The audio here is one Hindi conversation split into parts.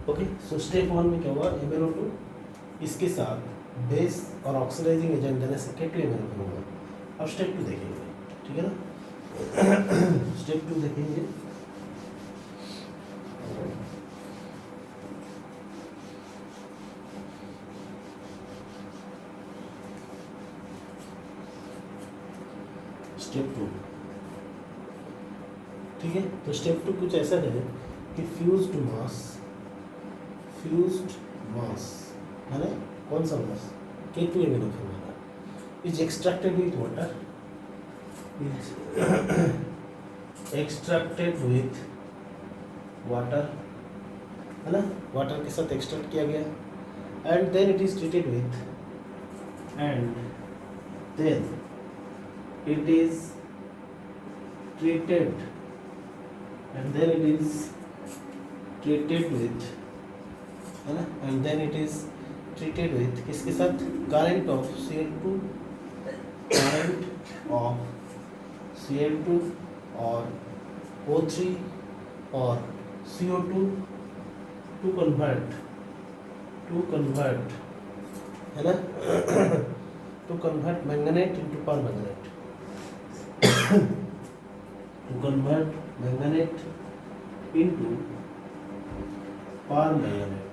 ओके, सो स्टेप 1 में क्या हुआ, MnO2 इसके साथ बेस और ऑक्सीडाइजिंग एजेंट देने से K2MnO4 होगा। अब स्टेप 2 देखेंगे, ठीक है ना। स्टेप 2 देखेंगे, स्टेप 2, ठीक है। तो स्टेप 2 कुछ ऐसा है कि फ्यूज्ड मास है ना, कौन सा मास, K2MnO4 वाला इज एक्सट्रैक्टेड विथ वाटर, है ना, वाटर के साथ एक्सट्रैक्ट किया गया and then it is treated with है ना, and then it is treated with किसके साथ, करंट ऑफ Cl2 और O3 और CO2 टू कन्वर्ट है ना, to convert manganate into permanganate, to convert manganate into permanganate,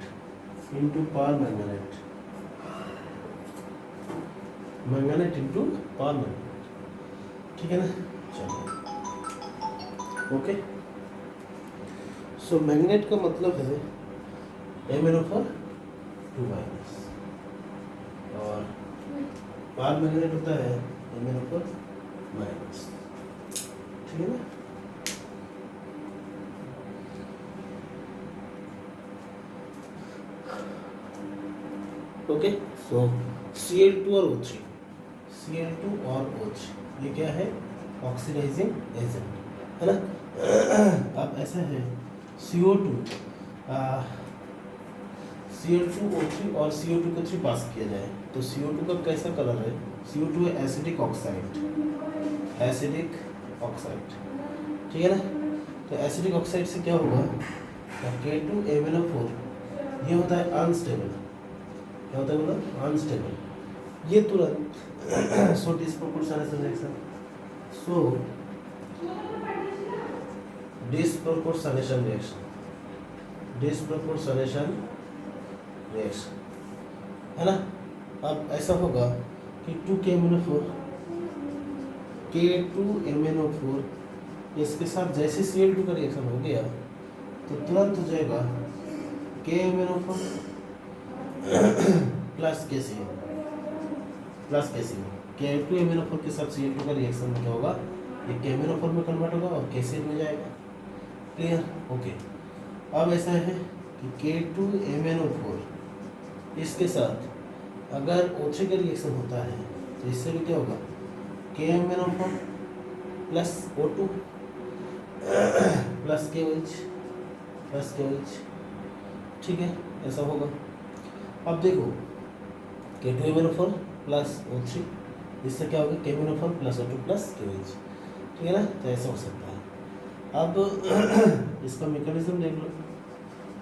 manganate into permanganate, ठीक है ना। चलिए, ओके, सो मैग्नेट का मतलब है MnO4 2 माइनस और परमैंगनेट होता है MnO4 माइनस, ठीक है ना। ओके, सो Cl2 और O3 ये क्या है, ऑक्सीडाइजिंग एजेंट है ना। अब ऐसा है Cl2 O3 और CO2 को 3 पास किया जाए तो CO2 का कैसा कलर है, CO2 है एसिडिक ऑक्साइड, ठीक है ना। तो एसिडिक ऑक्साइड से क्या होगा, K2MnO4 ये होता है अनस्टेबल, क्या होता है बोला, अनस्टेबल, ये तुरंत सो डिस्प्रोपोर्शनेशन रिएक्शन, है ना। अब ऐसा होगा कि K2MnO4 इसके साथ जैसे Cl2 का रिएक्शन हो गया तो तुरंत हो जाएगा KMnO4 प्लस KCl, K2MnO4 के साथ Cl2 का रिएक्शन में क्या होगा, ये KMnO4 में कन्वर्ट होगा और KCl में जाएगा, क्लियर, ओके। अब ऐसा है कि K2MnO4 इसके साथ अगर O3 का रिएक्शन होता है तो इससे भी क्या होगा, KMnO4 plus O2 plus KOH, ठीक है, ऐसा होगा। अब देखो K2MnO4 प्लस O3 इससे क्या होगा, KMnO4 plus O2 plus KOH, ठीक है ना। तो ऐसा हो सकता है। अब इसका मैकेनिज्म देख लो,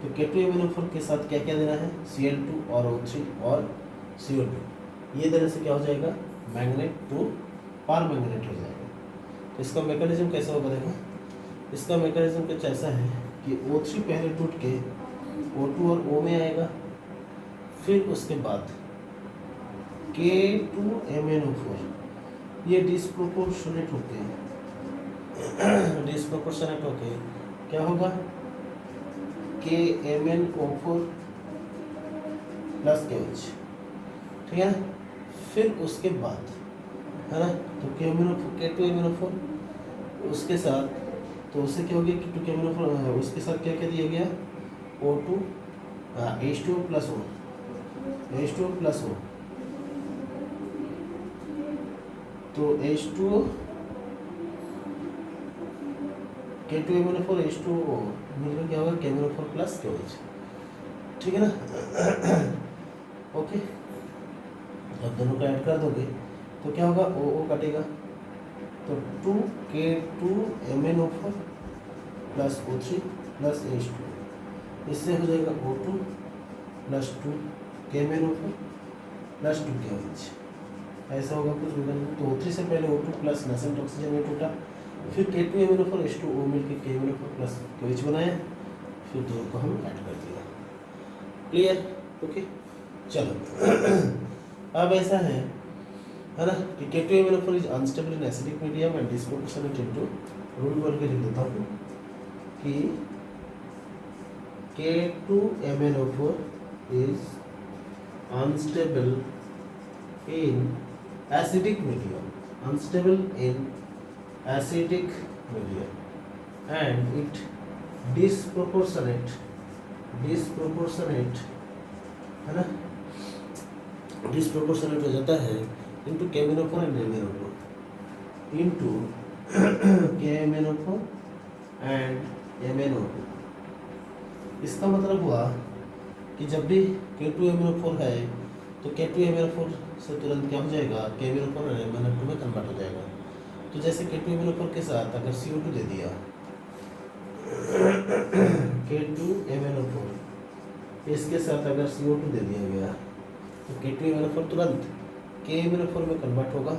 तो K2MnO4 के साथ क्या क्या देना है, Cl2 और O3 और CO2, ये देने से क्या हो जाएगा, मैग्नेट टू परमैंगनेट हो जाएगा। तो इसका मैकेनिज्म कैसा होगा, देखो इसका मैकेनिज्म कुछ ऐसा है कि O3 पहले टूट के O2 और O में आएगा, फिर उसके बाद K2MnO4 ये डिस्प्रोपोर्शनेट होके क्या होगा, KMnO4 प्लस KOH, ठीक है ना। फिर उसके बाद है ना, तो K2MnO4 उसके साथ, तो उससे क्या हो गया कि K2MnO4 उसके साथ क्या क्या दिया गया, O2 H2O प्लस O, तो H2O K2MnO4 H2O मिलकर क्या होगा, KMnO4 प्लस KOH, ठीक है ना। ओके, अब दोनों को ऐड कर दोगे तो क्या होगा, O कटेगा तो 2K2MnO4 plus O3 plus H2, इससे हो जाएगा O2 plus 2 KMnO4 plus 2 KOH। ऐसा होगा कुछ विकल्प। तो O3 से पहले O2 प्लस नेसेंट ऑक्सीजन में टूटा, फिर K2MnO4 H2O मिलकर KMnO4 प्लस KOH बनाया, फिर दो को हम ऐड कर दिया। क्लियर? ओके, चलो अब ऐसा है ना कि K2MnO4 is unstable in acidic medium and disproportionate into rule बोल के लिख देता हूँ कि K2MnO4 is unstable in acidic medium, and it disproportionate है ना, डिस्प्रोपोर्शनेट हो जाता है into KMnO4 and MnO2 into KMnO4 and MnO2। इसका मतलब हुआ कि जब भी K2MnO4 है तो K2MnO4 से तुरंत क्या हो जाएगा, KMnO4 और MnO2 में कन्वर्ट हो जाएगा। तो जैसे K2MnO4 के साथ अगर CO2 दे दिया K2MnO4 इसके साथ अगर CO2 दे दिया गया तो K2MnO4 तुरंत KMnO4 में कन्वर्ट होगा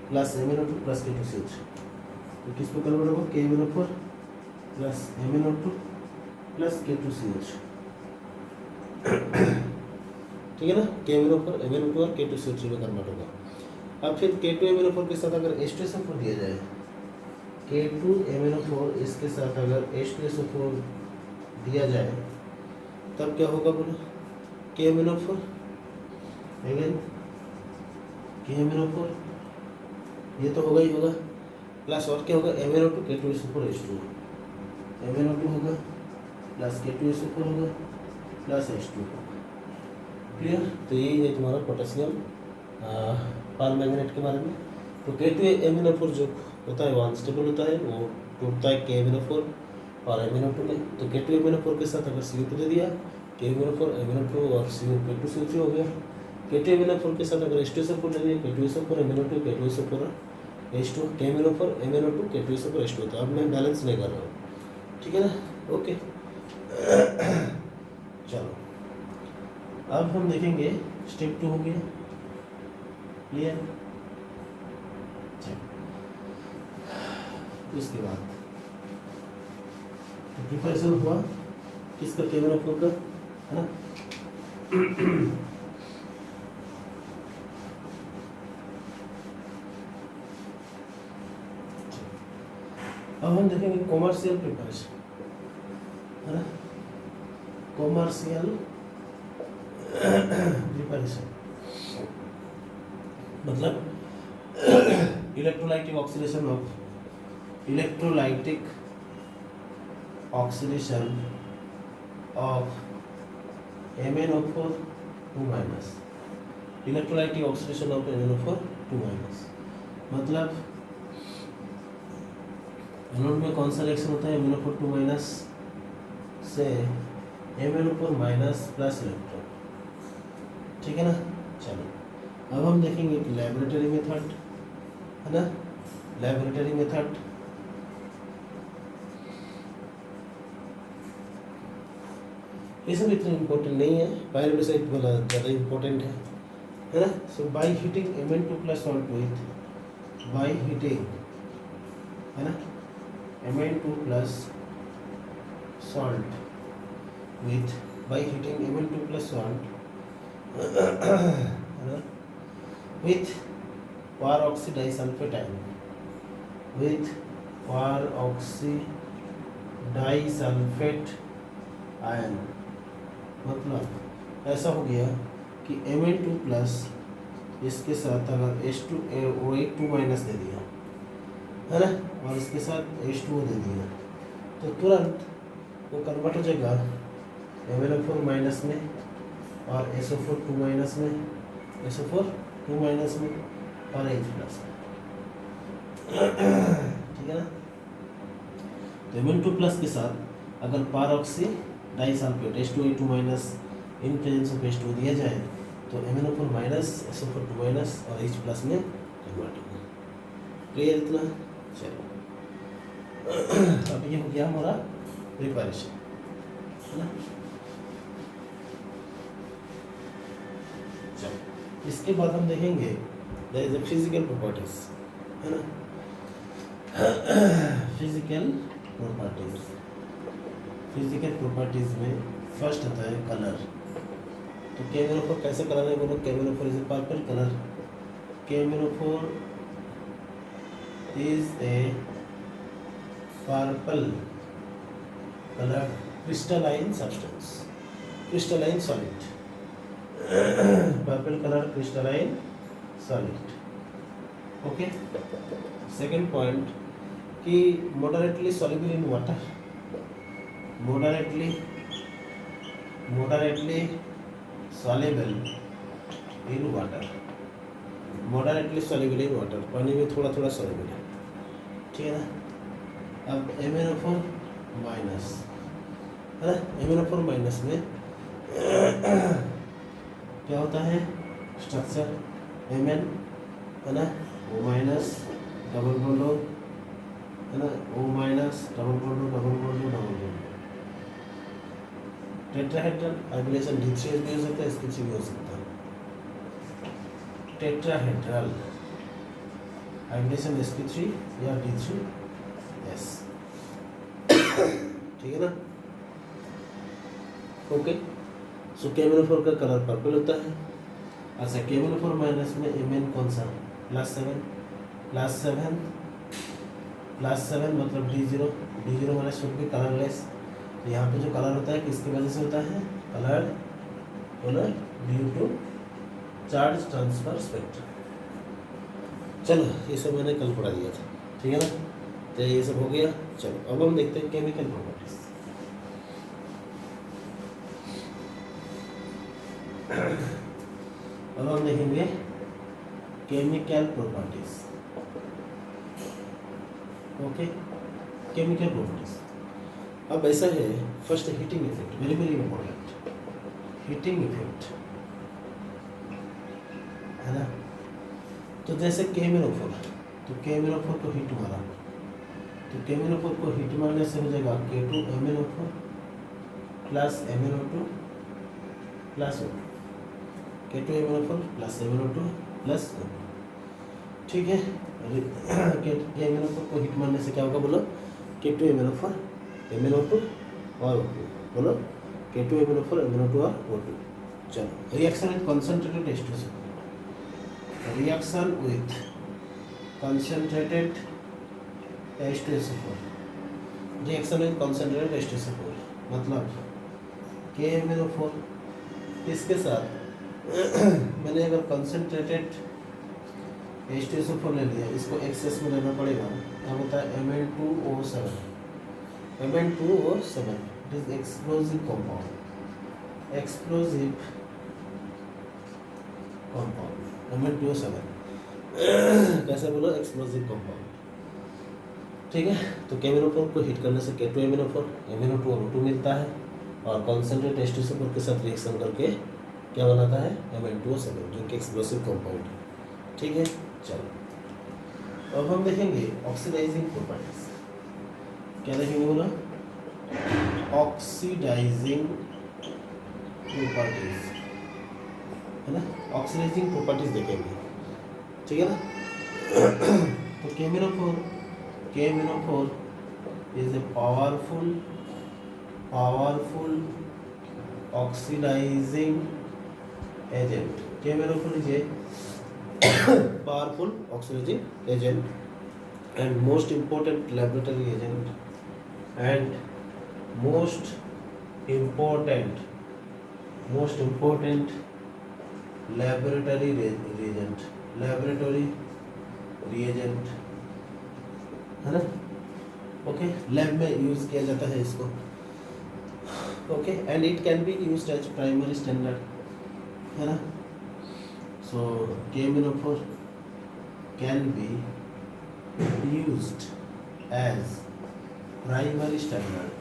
प्लस MnO2 प्लस K2CH। तो किस में कन्वर्ट होगा, KMnO4 plus MnO2 plus K2CH। ठीक है ना, KMnO4 MnO2 और K2CH में कन्वर्ट होगा। अब फिर K2MnO4 के साथ अगर H2SO4 दिया जाए, K2MnO4 इसके साथ अगर H2SO4 दिया जाए तब क्या होगा बोलो, KMnO4 अगेन KMnO4 ये तो होगा ही होगा, प्लस और क्या होगा MnO2 K2SO4 H2 MnO2 होगा प्लस K2SO4 होगा प्लस H2। क्लियर? तो यही है तुम्हारा पोटेशियम परमैंगनेट के बारे में। तो K2MnO4 जो होता है वो अनस्टेबल होता है, वो टूटता है KMnO4 और MnO2 में। तो K2MnO4 के साथ अगर CO2 दे दिया, KMnO4 MnO2 और K2CO3 हो गया। K2MnO4 के साथ अगर H2SO4 दे दिया, K2SO4 MnO2 K2SO4 H2 KMnO4 MnO2 K2SO4 H2। तो अब मैं बैलेंस नहीं कर रहा हूँ, ठीक है ना? ओके चलो अब हम देखेंगे स्टेप 2 हो गया। क्लियर? इसके बाद प्रिपरेशन हुआ किसका, KMnO4 का, है ना? अब हम देखेंगे कॉमर्शियल प्रिपरेशन, है ना? कॉमर्शियल प्रिपरेशन मतलब electrolytic oxidation of MnO4 2-, electrolytic oxidation of MnO4 2-। मतलब एनोड में कौन सा रिएक्शन होता है, MnO4 2- से MnO4 प्लस इलेक्ट्रॉन, ठीक है ना? चलो अब हम देखेंगे कि लैबोरेटरी मेथड, है ना? लैबोरेटरी मेथड ये सब इतना इम्पोर्टेंट नहीं है, पायरोलिसाइट वाला ज़्यादा इम्पोर्टेंट है ना? So by heating Mn2 plus salt with, by heating, है ना, Mn2 plus salt with, by heating Mn2 plus salt with peroxydisulfate ion, with peroxydisulfate ion। मतलब ऐसा हो गया कि Mn2 प्लस इसके साथ अगर H2O2- दे दिया, है ना, और इसके साथ H2O दे दिया तो तुरंत वो कन्वर्ट हो जाएगा MnO4- में और SO4 2- में, SO4 2- में और H+ में, ठीक है ना? तो Mn2 प्लस के साथ अगर peroxy H2O2- in presence of H2 दिया जाए तो MnO4- SO4 2- और H+ में कन्वर्ट होगा। क्लियर इतना? चलो अब ये हो गया हमारा प्रिपरेशन। है ना। चलो इसके बाद हम देखेंगे there is a physical properties, है ना। फिजिकल प्रॉपर्टीज, फिजिकल प्रॉपर्टीज में फर्स्ट आता है कलर। तो केमिनोफोर कैसे कलर है बोलो, केमिनोफोर इज ए पर्पल कलर। केमिनोफोर is a purple colour crystalline substance, crystalline solid, purple colour crystalline solid. Okay, second point कि moderately soluble in water, moderately soluble in water, moderately soluble in water, पानी में थोड़ा थोड़ा soluble है, ठीक है ना। अब MnO4 माइनस, है ना, MnO4 माइनस में क्या होता है स्ट्रक्चर Mn, है ना, O माइनस डबल बॉन्ड, है ना, O minus double bond double bond double bond. Tetrahedral hybridization D3 भी हो सकता है, sp3 भी हो सकता है। टेट्राहेड्रल हाइब्रिडेशन sp3 या D3s, ठीक है ना। ओके, सो केमिनोफोर का कलर पर्पल होता है। अच्छा, केमिनोफोर माइनस में Mn कौन सा, +7, +7 मतलब D0 वाला शुड भी कलरलेस। तो यहाँ पे जो कलर होता है किसकी वजह से होता है, colour colour due to charge transfer spectrum. चलो ये सब मैंने कल पढ़ा दिया था, ठीक है ना। तो ये सब हो गया। चलो अब हम देखते हैं केमिकल प्रॉपर्टीज। अब हम देखेंगे chemical properties. Okay, chemical properties. अब ऐसा है, first heating effect, very very important, heating effect, है ना। तो जैसे केमिनोफोर, तो केमिनोफोर को हीट मारा, तो केमिनोफोर को हीट मारने से हो जाएगा K2MnO4 plus MnO2 plus O2, K2MnO4 plus MnO2 plus O2, ठीक है। केमिनोफोर को हीट मारने से क्या होगा बोलो, K2MnO4 MnO2 और O2, बोलो K2MnO4 MnO2 और O2। चलो, reaction with concentrated H2SO4, reaction with concentrated H2SO4, reaction with concentrated H2SO4 मतलब KMnO4 इसके साथ मैंने अगर कंसंट्रेटेड H2SO4 ले लिया, इसको एक्सेस में लेना पड़ेगा, क्या होता है Mn2O7, Mn2O7, it is explosive compound, explosive compound, Mn2O7 कैसे बोलो, एक्सप्लोसिव कंपाउंड, ठीक है। तो केमिनोफोर को हीट करने से K2MnO4 MnO2 और O2 मिलता है, और कॉन्सेंट्रेट H2SO4 के साथ रिएक्शन करके क्या बनाता है Mn2O7, जो कि एक्सप्लोसिव कंपाउंड है, ठीक है। चलो अब हम देखेंगे ऑक्सीडाइजिंग प्रॉपर्टीज। क्या देखेंगे बोला, ऑक्सीडाइजिंग प्रॉपर्टीज, है ना, ऑक्सीडाइजिंग प्रॉपर्टीज देखेंगे, ठीक है ना। तो केमिनोफोर is a powerful oxidising agent, केमिनोफोर is a powerful oxidizing agent and most important laboratory agent and most important laboratory reagent, है ना। ओके, लैब में यूज किया जाता है इसको, okay, and it can be used as primary standard, है ना। So KMnO4 can be used as primary standard,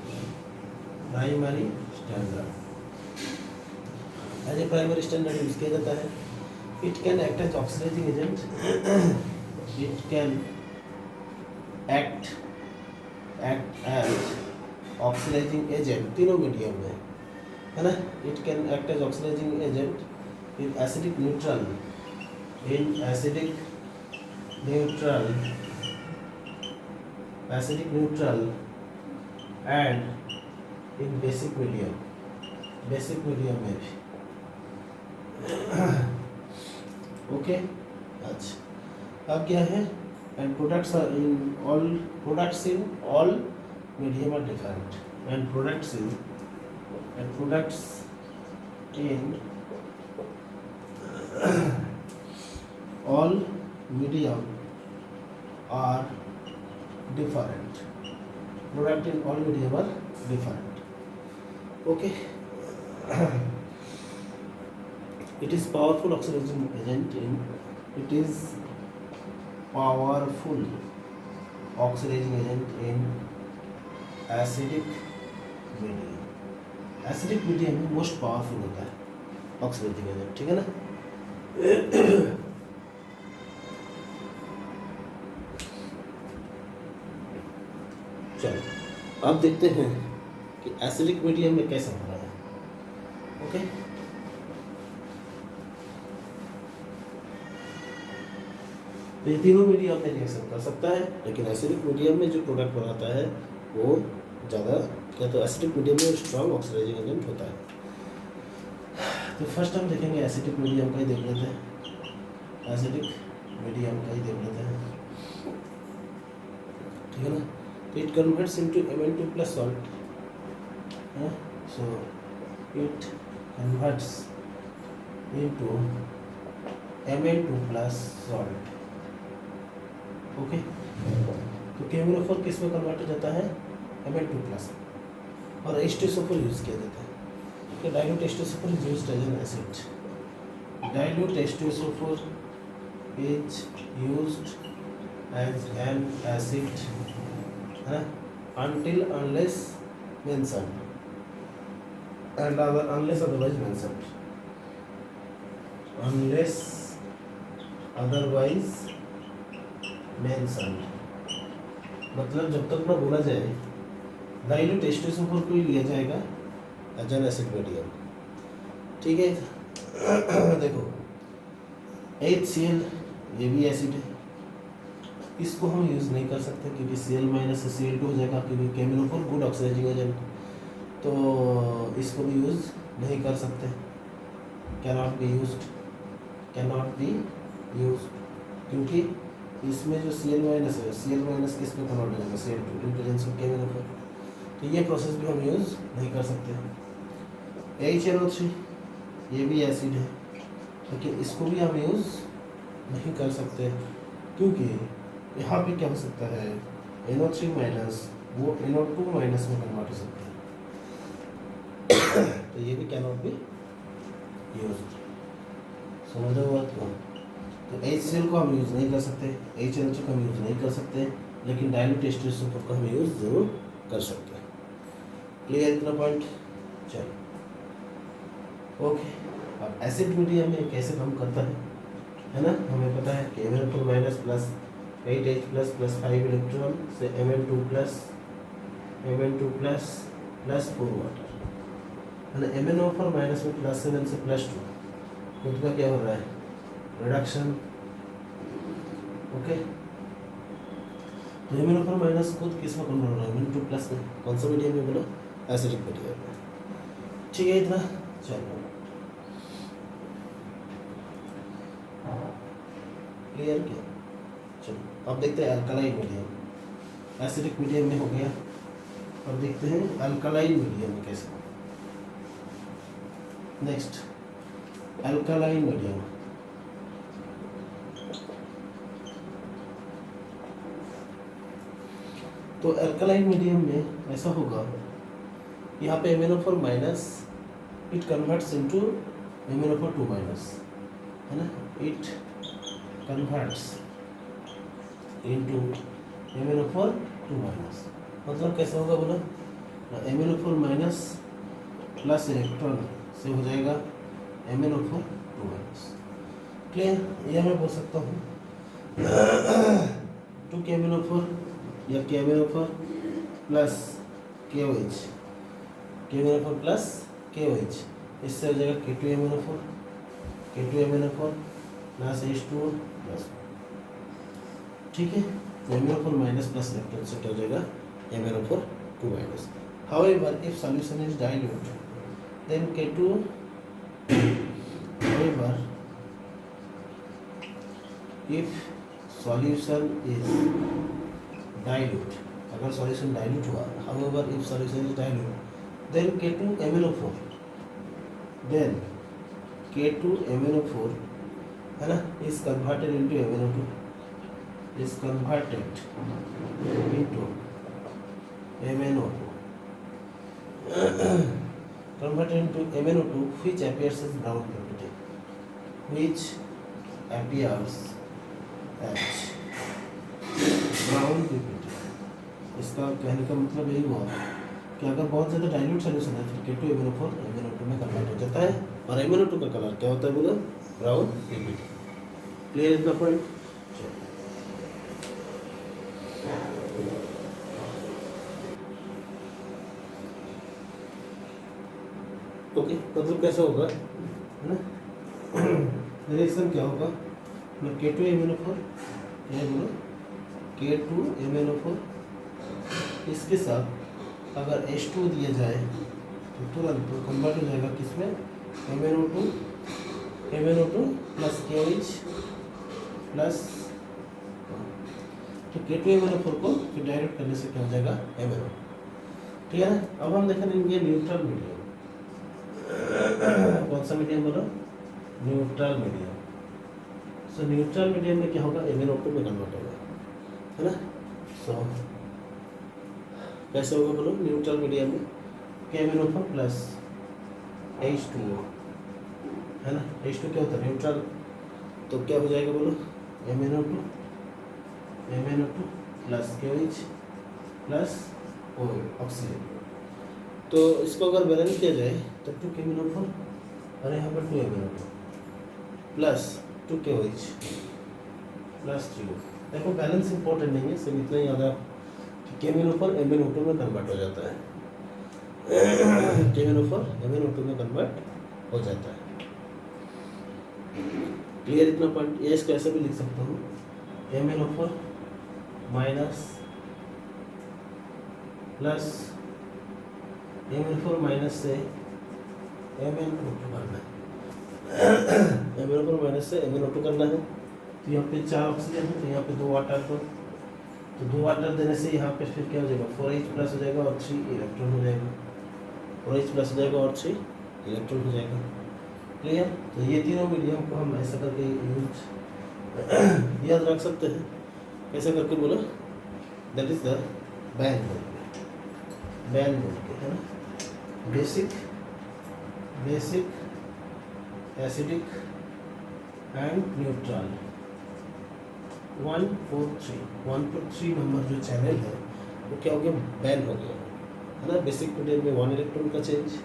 as a primary standard use किया जाता है। It can act as oxidizing agent, it can act as oxidising agent तीनों मीडियम में, है ना। It can act as oxidising agent in acidic neutral, and in basic medium में भी। ओके, अच्छा अब क्या है, and products in all medium are different, and products in all medium are different. Product in all medium are different. Okay. It is powerful oxidizing agent in acidic medium. Acidic medium में मोस्ट पावरफुल होता है ऑक्सीडाइजिंग एजेंट, ठीक है ना। चलो अब देखते हैं कि एसिडिक मीडियम में कैसा हो रहा है। ओके, तो ये तीनों मीडियम में रिएक्शन कर सकता है, लेकिन एसिडिक मीडियम में जो प्रोडक्ट बनाता है वो ज़्यादा, क्या तो एसिडिक मीडियम में स्ट्रॉन्ग ऑक्सीडाइजिंग एजेंट होता है। तो फर्स्ट हम देखेंगे एसिडिक मीडियम का ही देख लेते हैं, ठीक है ना। तो it converts into Mn2 plus salt, so it converts into Mn2 plus salt. Okay, तो KMnO4 किस में कन्वर्ट हो जाता है, Mn2 प्लस, और H2SO4 यूज किया जाता है। तो dilute H2SO4 is used as an acid, dilute H2SO4 is used as an acid, है, until unless mentioned and unless otherwise mentioned, मतलब जब तक ना बोला जाए डाइल्यूट H2SO4 को ही लिया जाएगा एज एन एसिड मीडियम, ठीक है। देखो HCl ये भी एसिड है, इसको हम यूज़ नहीं कर सकते क्योंकि Cl माइनस से Cl2 हो जाएगा, क्योंकि KMnO4 गुड ऑक्सीडाइजिंग एजेंट, तो इसको भी यूज़ नहीं कर सकते, कैनॉट बी यूज्ड, क्योंकि इसमें जो Cl माइनस है, Cl माइनस किस पे कन्वर्ट हो जाएगा, Cl2 in presence of KMnO4, तो ये प्रोसेस भी हम यूज़ नहीं कर सकते। HNO3 ये भी एसिड है, लेकिन इसको भी हम यूज़ नहीं कर सकते, क्योंकि यहाँ पे क्या हो सकता है, NO3 माइनस वो NO2 माइनस में कन्वर्ट हो सकता है, तो ये भी कैनॉट बी यूज्ड। समझो बात को। तो HCl को हम यूज़ नहीं कर सकते, HNO3 को हम यूज़ नहीं कर सकते, लेकिन डाइल्यूट H2SO4 को हम यूज़ ज़रूर कर सकते हैं। क्लियर इतना पॉइंट, चलो ओके। अब एसिड मीडियम में कैसे काम करता है ना, हमें पता है कि Mn4 minus plus 8H plus plus 5 electron से Mn2 प्लस 4 वाटर, है ना। MnO4 माइनस में प्लस 7 से प्लस 2, खुद का क्या हो रहा है, रिडक्शन। ओके, तो MnO4 माइनस खुद किस में कन्वर्ट हो रहा है, Mn2 प्लस में, कौन सा मीडियम में बोलो, एसिडिक मीडियम में, ठीक है। इतना चलो क्लियर किया। चलो अब देखते हैं अल्कलाइन मीडियम, एसिडिक मीडियम में हो गया, अब देखते हैं अल्कलाइन मीडियम में कैसे। नेक्स्ट अल्कलाइन मीडियम, तो अल्कलाइन मीडियम में ऐसा होगा, यहाँ पे MnO4 minus it converts into MnO4 2 minus, है ना, it converts into MnO4 2 minus, मतलब कैसा होगा बोला, MnO4 माइनस प्लस इलेक्ट्रॉन से हो जाएगा MnO4 2 माइनस। क्लियर, यह मैं बोल सकता हूँ 2 KMnO4 या KMnO4 plus KOH, KMnO4 plus KOH, इससे हो जाएगा K2MnO4, K2MnO4 plus H2O plus, ठीक है। MnO4 माइनस प्लस इलेक्ट्रॉन से क्या हो जाएगा MnO4 2 minus. However, if solution is dilute, then K2, however, if solution is dilute, अगर solution dilute हुआ, however, if solution is dilute, then K2MnO4, then K2MnO4 है ना, is converted into MnO2, is converted into MnO2, converted into MnO2, which appears as brown PPT, which appears as brown PPT। इसका कहने का मतलब यही हुआ कि अगर बहुत ज़्यादा डाइल्यूट सोल्यूशन है फिर K2MnO4 MnO2 में कन्वर्ट हो जाता है और MnO2 का कलर क्या होता है बोलो brown PPT। Clear is the point. Okay, मतलब कैसा होगा है ना, रिएक्शन क्या होगा, K2MnO4, ये बोलो K2MnO4 इसके साथ अगर H2 दिया जाए तो तुरंत तो कन्वर्ट हो जाएगा किसमें MnO2 प्लस KOH प्लस, तो K2MnO4 को फिर डायरेक्ट करने से क्या हो जाएगा MnO। ठीक है ना। अब हम देखेंगे न्यूट्रल मीडियम। कौन सा मीडियम बोलो, न्यूट्रल मीडियम। सो न्यूट्रल मीडियम में क्या होगा MnO2 में कन्वर्ट होगा, है ना। सो कैसे होगा बोलो न्यूट्रल मीडियम में KMnO4 प्लस H2O, है ना। H2 क्या होता है न्यूट्रल, तो क्या हो जाएगा बोलो MnO2 plus KOH plus oxygen. तो इसको अगर बैलेंस किया जाए तो 2 KMnO4 और यहाँ पर 2 MnO2 plus 2 KOH plus 3O। देखो बैलेंस इंपॉर्टेंट नहीं है, सिर्फ इतना ही याद है कि KMnO4 MnO2 में कन्वर्ट हो जाता है, KMnO4 MnO2 में कन्वर्ट हो जाता है। क्लियर इतना पॉइंट। ये इसको ऐसे भी लिख सकता हूँ MnO4 minus plus MnO4 minus से MnO2 करना है, MnO4 माइनस से MnO2 करना है। तो यहाँ पे 4 ऑक्सीजन है, तो यहाँ पे 2 वाटर, तो 2 वाटर देने से यहाँ पे फिर क्या हो जाएगा 4H प्लस हो जाएगा और 3 इलेक्ट्रॉन हो जाएगा, 4H प्लस हो जाएगा और 3 इलेक्ट्रॉन हो जाएगा। क्लियर। तो ये तीनों मीडियम को हम ऐसा करके यूज याद रख सकते हैं। कैसे करके बोलो, that is the ban mode के, है ना। Basic acidic and neutral 143 number जो चैनल है वो क्या हो गया बैन हो गया, है ना। बेसिक मीडियम में 1 इलेक्ट्रॉन का चेंज,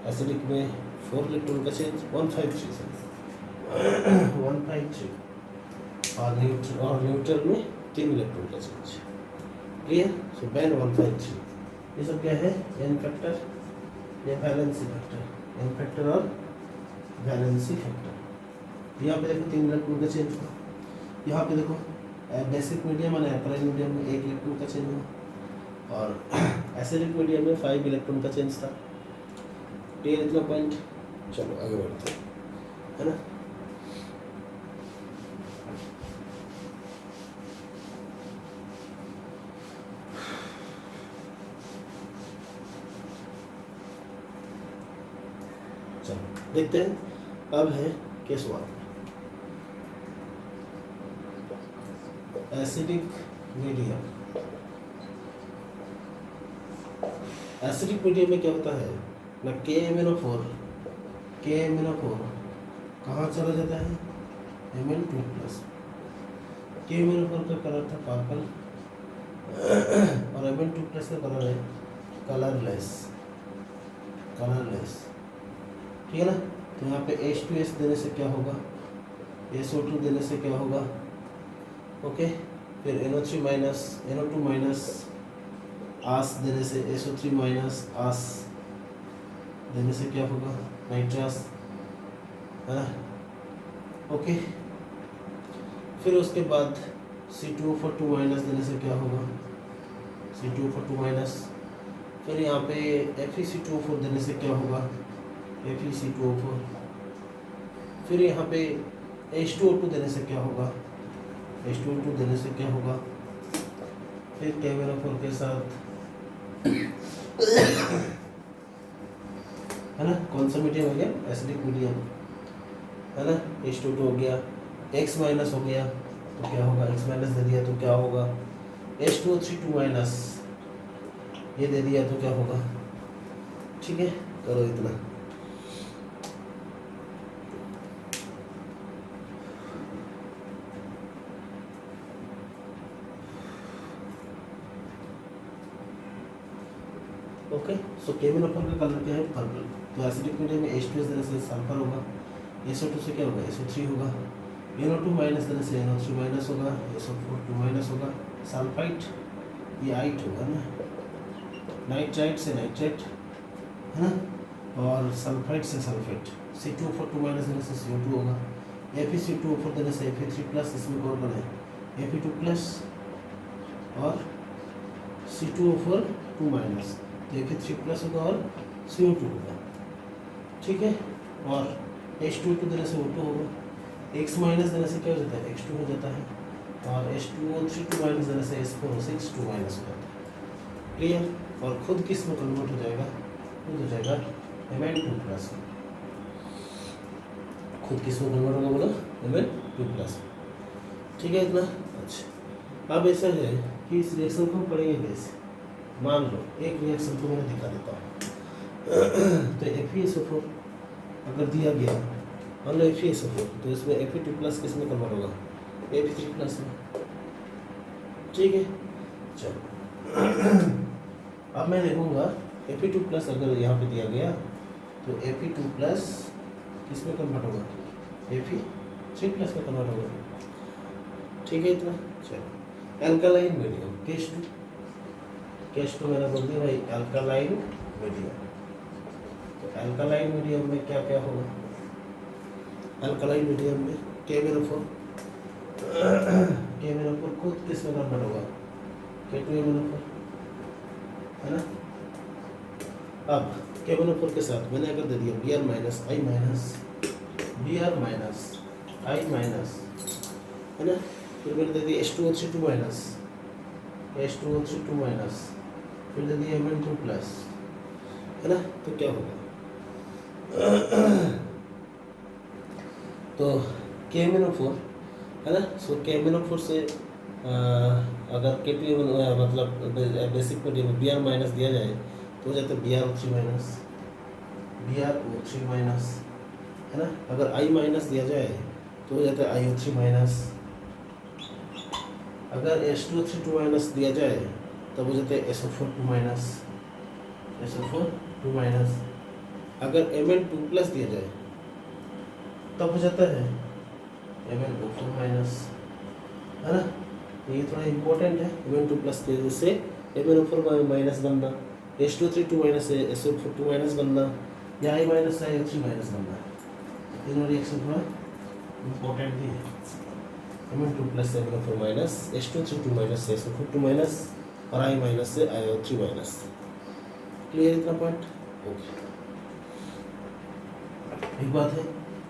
एसिडिक में 4 इलेक्ट्रॉन का चेंज, 153 और न्यूट्रल में 3 इलेक्ट्रॉन का चेंज। क्लियर। सो बैन 153। ये सब क्या है एन फैक्टर या वैलेंसी फैक्टर, एन फैक्टर और वैलेंसी फैक्टर। यहाँ पे देखो 3 इलेक्ट्रॉन का चेंज हुआ, यहाँ पे देखो बेसिक मीडियम और एल्कलाइन मीडियम में 1 इलेक्ट्रॉन का चेंज हुआ और एसिडिक मीडियम में 5 इलेक्ट्रॉन का चेंज था। क्लियर इतना पॉइंट। चलो आगे बढ़ते हैं, है ना। चलो देखते हैं। अब है case 1 acidic medium. Acidic medium में क्या होता है ना, KMnO4 कहाँ चला जाता है Mn2 प्लस। KMnO4 का कलर था पर्पल और Mn2 प्लस का कलर है कलरलेस। ठीक है ना। तो यहाँ पे H2S देने से क्या होगा, SO2 देने से क्या होगा, ओके। फिर NO2 माइनस आस देने से SO3 माइनस आस देने से क्या होगा, नाइट्रस, है ना। ओके, फिर उसके बाद C2O4 2 माइनस देने से क्या होगा, C2O4 2 माइनस। फिर यहाँ पे FeC2O4 देने से क्या होगा, FeC2O4। फिर यहाँ पे H2O2 देने से क्या होगा, H2O2 देने से क्या होगा। फिर KMnO4 के साथ है ना, कौन सा मीडियम हो गया, एसिडिक मीडियम, है ना। H2O2 हो गया, X माइनस हो गया तो क्या होगा, X माइनस दे दिया तो क्या होगा, H2O3 2 माइनस ये दे दिया तो क्या होगा। ठीक है, करो इतना। ओके, सो KMnO4 का कलर क्या है, पर्पल। तो एसिडिक मीडियम में H2S देने से सल्फर होगा, SO2 से क्या होगा, SO3 होगा, NO2 माइनस देने से NO3 माइनस होगा, SO4 2 माइनस होगा, सल्फाइट ये आइट होगा ना, नाइट्राइट से नाइट्रेट, है ना, और सल्फाइट से सल्फेट। C2O4 2 माइनस देने से CO2 होगा, FeC2O4 देने से Fe3 प्लस, इसमें कौन बने Fe2 प्लस और C2O4 2 माइनस, तो Fe3 प्लस होगा और CO2 होगा। ठीक है, और H2O2 देने से O2 होगा, X माइनस देने से क्या हो जाता है, X2 हो जाता है, और H2O3 2 माइनस देने से S4O6 2 माइनस हो जाता है। क्लियर, और खुद किस में कन्वर्ट हो जाएगा, खुद हो जाएगा Mn2 प्लस, खुद किस में कन्वर्ट होगा बोलो, Mn2 प्लस। ठीक है इतना। अच्छा, अब ऐसा है कि इस रिएक्शन को पढ़ेंगे कैसे। मान लो एक रिएक्शन को मैंने दिखा देता हूँ। तो FeSO4 अगर दिया गया, मान लो FeSO4, तो इसमें Fe2 प्लस किस में कन्वर्ट होगा, Fe3 प्लस में। ठीक है, चलो अब मैं देखूंगा Fe2 प्लस अगर यहाँ पे दिया गया तो Fe2 प्लस किस में कन्वर्ट होगा, Fe3 प्लस में कन्वर्ट होगा। ठीक है इतना। चलो, एल्कालाइन मीडियम केस टू मैंने बोल दिया भाई, एल्कालाइन मीडियम। तो एल्कालाइन मीडियम में क्या क्या होगा, एल्कालाइन मीडियम में KMnO4 खुद किस में कन्वर्ट होगा, K2MnO4, है ना। अब KMnO4 के साथ मैंने अगर दे दिया Br minus I minus, Br minus I minus, है ना। फिर मैंने दे दिया H2O3 2 माइनस, H2O3 2 माइनस, फिर दे दिया Mn2 प्लस, है ना। तो क्या होगा, तो KMnO4, है ना। सो KMnO4 से अगर K2 मतलब बेसिक मीडियम Br माइनस दिया जाए तो हो जाता है BrO3 माइनस, BrO3 माइनस, है ना। अगर I माइनस दिया जाए तो हो जाता है IO3 माइनस। अगर H2O3 2 माइनस दिया जाए तब हो जाता है SO4 2 माइनस, SO4 2 माइनस। अगर Mn2 प्लस दिया जाए तब हो जाता है MnO4 माइनस, है ना। ये थोड़ा इम्पोर्टेंट है, Mn2 प्लस के से MnO4 माइनस बनना, H2O3 2 माइनस से SO4 2 माइनस बनना, या I माइनस से IO3 माइनस बनना। तीनों रिएक्शन थोड़ा इम्पोर्टेंट भी है। Mn2 प्लस से MnO4 माइनस, H2O3 2 माइनस से SO4 2 माइनस, और I माइनस से IO3 माइनस। क्लियर इतना पॉइंट। ओके, एक बात है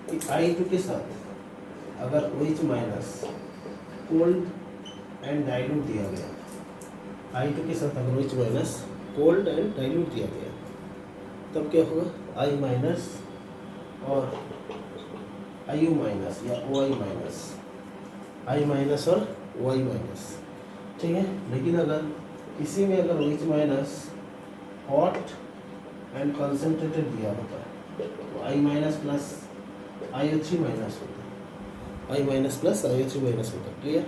कि I2 के साथ अगर OH minus cold and dilute दिया गया, I2 के साथ अगर OH minus cold and dilute दिया गया तब क्या होगा, I माइनस और IU माइनस या OI माइनस, I माइनस और OI माइनस। ठीक है, लेकिन अगर इसी में अगर OH minus hot and concentrated दिया होता है तो I minus plus IO3 minus होता है, I minus plus IO3 minus होता है। क्लियर।